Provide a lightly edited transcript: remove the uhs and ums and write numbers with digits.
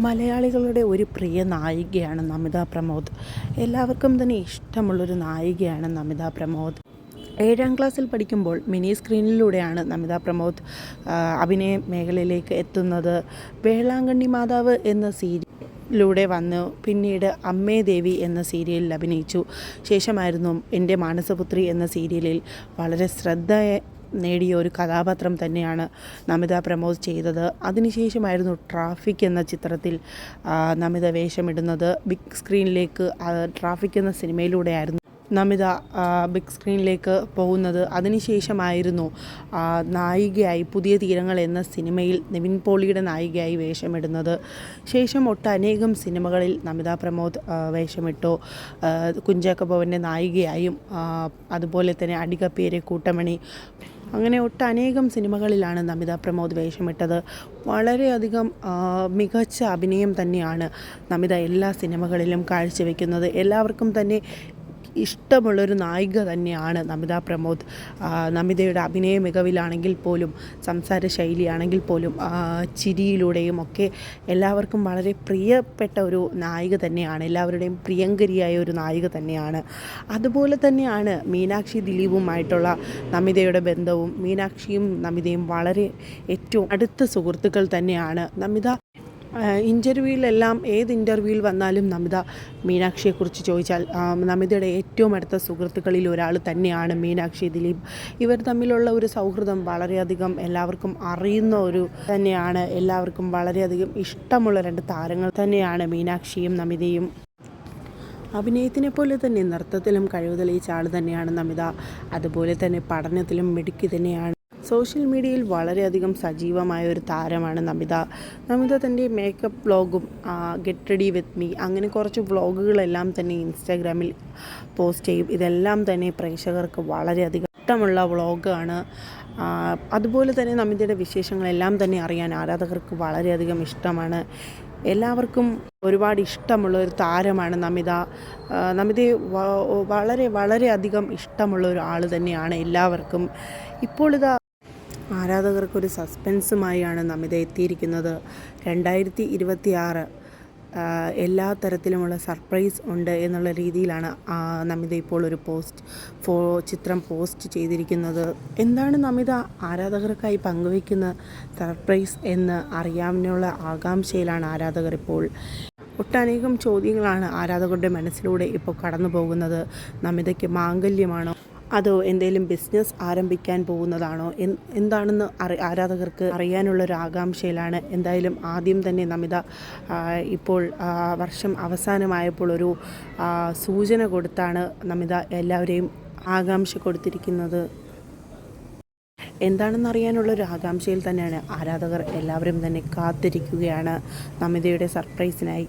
മലയാളികളുടെ ഒരു പ്രിയ നായികയാണ് നമിത പ്രമോദ്. എല്ലാവർക്കും തന്നെ ഇഷ്ടമുള്ളൊരു നായികയാണ് നമിത പ്രമോദ്. 7ാം ക്ലാസ്സിൽ പഠിക്കുമ്പോൾ മിനി സ്ക്രീനിലൂടെയാണ് നമിത പ്രമോദ് അഭിനയ മേഖലയിലേക്ക് എത്തുന്നത്. വേളാങ്കണ്ണി മാതാവ് എന്ന സീരിയലിലൂടെ വന്നു. പിന്നീട് അമ്മേ ദേവി എന്ന സീരിയലിൽ അഭിനയിച്ചു. ശേഷമായിരുന്നു എൻ്റെ മാനസപുത്രി എന്ന സീരിയലിൽ വളരെ ശ്രദ്ധ നേടിയ ഒരു കഥാപാത്രം തന്നെയാണ് നമിത പ്രമോദ് ചെയ്തത്. അതിനുശേഷമായിരുന്നു ട്രാഫിക് എന്ന ചിത്രത്തിൽ നമിത വേഷമിടുന്നത്. ബിഗ് സ്ക്രീനിലേക്ക് ട്രാഫിക് എന്ന സിനിമയിലൂടെയായിരുന്നു നമിത ബിഗ് സ്ക്രീനിലേക്ക് പോകുന്നത്. അതിനുശേഷമായിരുന്നു നായികയായി പുതിയ തീരങ്ങൾ എന്ന സിനിമയിൽ നിവിൻ പോളിയുടെ നായികയായി വേഷമിടുന്നത്. ശേഷം ഒട്ടനേകം സിനിമകളിൽ നമിത പ്രമോദ് വേഷമിട്ടു. കുഞ്ചാക്കോ ബോബൻ്റെ നായികയായും അതുപോലെ തന്നെ അടികപ്പേരെ കൂട്ടമണി, അങ്ങനെ ഒട്ടനേകം സിനിമകളിലാണ് നമിത പ്രമോദ് വേഷമിട്ടത്. വളരെയധികം മികച്ച അഭിനയം തന്നെയാണ് നമിത എല്ലാ സിനിമകളിലും കാഴ്ചവെക്കുന്നത്. എല്ലാവർക്കും തന്നെ ഇഷ്ടമുള്ളൊരു നായിക തന്നെയാണ് നമിത പ്രമോദ്. നമിതയുടെ അഭിനയ മികവിലാണെങ്കിൽ പോലും, സംസാര ശൈലിയാണെങ്കിൽ പോലും, ചിരിയിലൂടെയും ഒക്കെ എല്ലാവർക്കും വളരെ പ്രിയപ്പെട്ട ഒരു നായിക തന്നെയാണ്. എല്ലാവരുടെയും പ്രിയങ്കരിയായ ഒരു നായിക തന്നെയാണ്. അതുപോലെ തന്നെയാണ് മീനാക്ഷി ദിലീപുമായിട്ടുള്ള നമിതയുടെ ബന്ധവും. മീനാക്ഷിയും നമിതയും വളരെ ഏറ്റവും അടുത്ത സുഹൃത്തുക്കൾ തന്നെയാണ്. നമിത ഇൻ്റർവ്യൂവിലെല്ലാം ഏത് ഇൻ്റർവ്യൂവിൽ വന്നാലും നമിത മീനാക്ഷിയെക്കുറിച്ച് ചോദിച്ചാൽ നമിതയുടെ ഏറ്റവും അടുത്ത സുഹൃത്തുക്കളിൽ ഒരാൾ തന്നെയാണ് മീനാക്ഷി ദിലീപ്. ഇവർ തമ്മിലുള്ള ഒരു സൗഹൃദം വളരെയധികം എല്ലാവർക്കും അറിയുന്ന ഒരു തന്നെയാണ്. എല്ലാവർക്കും വളരെയധികം ഇഷ്ടമുള്ള രണ്ട് താരങ്ങൾ തന്നെയാണ് മീനാക്ഷിയും നമിതയും. അഭിനയത്തിനെ പോലെ തന്നെ നൃത്തത്തിലും കഴിവ് തെളിയിച്ച ആൾ തന്നെയാണ് നമിത. അതുപോലെ തന്നെ പഠനത്തിലും മിടുക്കി തന്നെയാണ്. സോഷ്യൽ മീഡിയയിൽ വളരെയധികം സജീവമായ ഒരു താരമാണ് നമിത. നമിത തൻ്റെ മേക്കപ്പ് വ്ളോഗും ഗെറ്റ് റെഡി വിത്ത് മീ അങ്ങനെ കുറച്ച് വ്ളോഗുകളെല്ലാം തന്നെ ഇൻസ്റ്റാഗ്രാമിൽ പോസ്റ്റ് ചെയ്യും. ഇതെല്ലാം തന്നെ പ്രേക്ഷകർക്ക് വളരെയധികം ഇഷ്ടമുള്ള വ്ളോഗാണ്. അതുപോലെ തന്നെ നമിതയുടെ വിശേഷങ്ങളെല്ലാം തന്നെ അറിയാൻ ആരാധകർക്ക് വളരെയധികം ഇഷ്ടമാണ്. എല്ലാവർക്കും ഒരുപാട് ഇഷ്ടമുള്ള ഒരു താരമാണ് നമിത. നമിതയെ വളരെയധികം ഇഷ്ടമുള്ള ഒരു ആൾ തന്നെയാണ് എല്ലാവർക്കും. ഇപ്പോൾ ഇതാ ആരാധകർക്കൊരു സസ്പെൻസുമായാണ് നമിത എത്തിയിരിക്കുന്നത്. 2026 എല്ലാ തരത്തിലുമുള്ള സർപ്രൈസ് ഉണ്ട് എന്നുള്ള രീതിയിലാണ് നമിത ഇപ്പോൾ ഒരു ചിത്രം പോസ്റ്റ് ചെയ്തിരിക്കുന്നത്. എന്താണ് നമിത ആരാധകർക്കായി പങ്കുവയ്ക്കുന്ന സർപ്രൈസ് എന്ന് അറിയാനുള്ള ആകാംക്ഷയിലാണ് ആരാധകർ ഇപ്പോൾ. ഒട്ടനേകം ചോദ്യങ്ങളാണ് ആരാധകരുടെ മനസ്സിലൂടെ ഇപ്പോൾ കടന്നു പോകുന്നത്. നമിതയ്ക്ക് മാംഗല്യമാണോ, അതോ എന്തെങ്കിലും ബിസിനസ് ആരംഭിക്കാൻ പോകുന്നതാണോ, എന്താണെന്ന് ആരാധകർക്ക് അറിയാനുള്ളൊരു ആകാംക്ഷയിലാണ്. എന്തായാലും ആദ്യം തന്നെ നമിത ഇപ്പോൾ വർഷം അവസാനമായപ്പോൾ ഒരു സൂചന കൊടുത്താണ് നമിത എല്ലാവരെയും ആകാംക്ഷ കൊടുത്തിരിക്കുന്നത്. എന്താണെന്നറിയാനുള്ളൊരു ആകാംക്ഷയിൽ തന്നെയാണ് ആരാധകർ എല്ലാവരും തന്നെ കാത്തിരിക്കുകയാണ് നമിതയുടെ സർപ്രൈസിനായി.